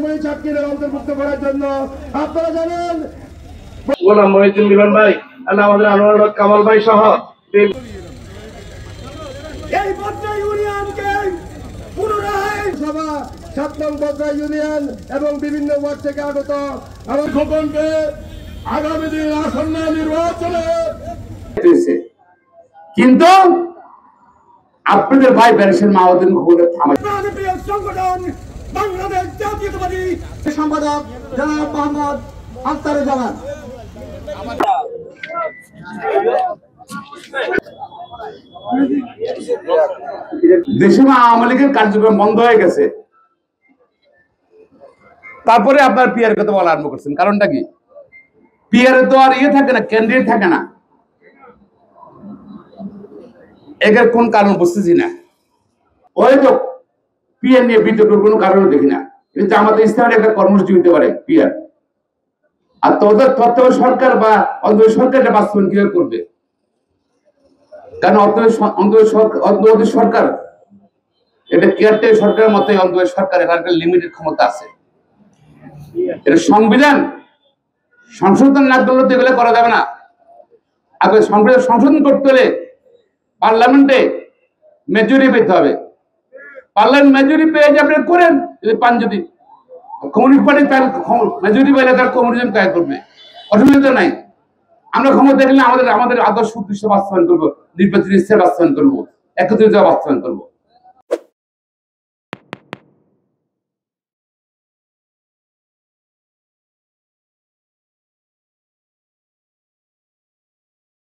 মহিষাক্ষীদের অন্তর্ভুক্ত করার জন্য আপনারা জানেন গোলাম মহিউদ্দিন মিলন ভাই আর আমাদের আনোয়ার কামাল ভাই সহ এই বদ্রা ইউনিয়নকে পুনরায় সভা 7 নং বদ্রা ইউনিয়ন এবং বিভিন্ন ওয়ার্ড থেকে আগত আমার খোকনকে আগামী দিন আসন্ন নির্বাচনে কিন্তু আপনাদের ভাই ব্যারিস্টার মাহমুদুল খোকনের থামাই সংগঠন বাংলাদেশ জাতীয়তাবাদী সম্পাদক জনাব মোহাম্মদ আখতারুজ্জামান দেশে আওয়ামী লীগের কার্যক্রম বন্ধ হয়ে গেছে, তারপরে আপনার পিআর কথা বলা আরম্ভ করছেন। কারণটা কি? পিআর তো আর থাকে না, ক্যান্ডিডেট থাকে না। এর কোন কারণ বুঝতেছি না। ওই তো পিআর নিয়ে বিতর্কের কোনো কারণ দেখি না। কিন্তু আমাদের ইসলামের একটা কর্মসূচি হতে পারে পিআর। আর তোদের তত্ত্বাবধায়ক সরকার বা অন্তর্বর্তী সরকার এটা বাস্তবায়ন কিভাবে করবে? কারণ অন্তর্বর্তী সরকার এটা কেয়ারটেক সরকারের মতোই অন্তর্বর্তী সরকার এখানে একটা লিমিটেড ক্ষমতা আছে। এটা সংবিধান সংশোধন না করলে তো এগুলো করা যাবে না। আগে সংবিধান সংশোধন করতে হলে পার্লামেন্টে মেজরিটি পেতে হবে। পার্লামেন্ট মেজরিটি পেয়ে যে আপনি করেন, যদি পান, যদি কমিউনিস্ট পার্টি তার মেজরিটি পেলে তার কমিউনিজম কাজ করবে, অসুবিধা নাই। আমরা ক্ষমতা দেখলে আমাদের আদর্শ উদ্দেশ্য বাস্তবায়ন করবো, নির্বাচনী ইচ্ছা বাস্তবায়ন করবো, একত্রিত বাস্তবায়ন করবো।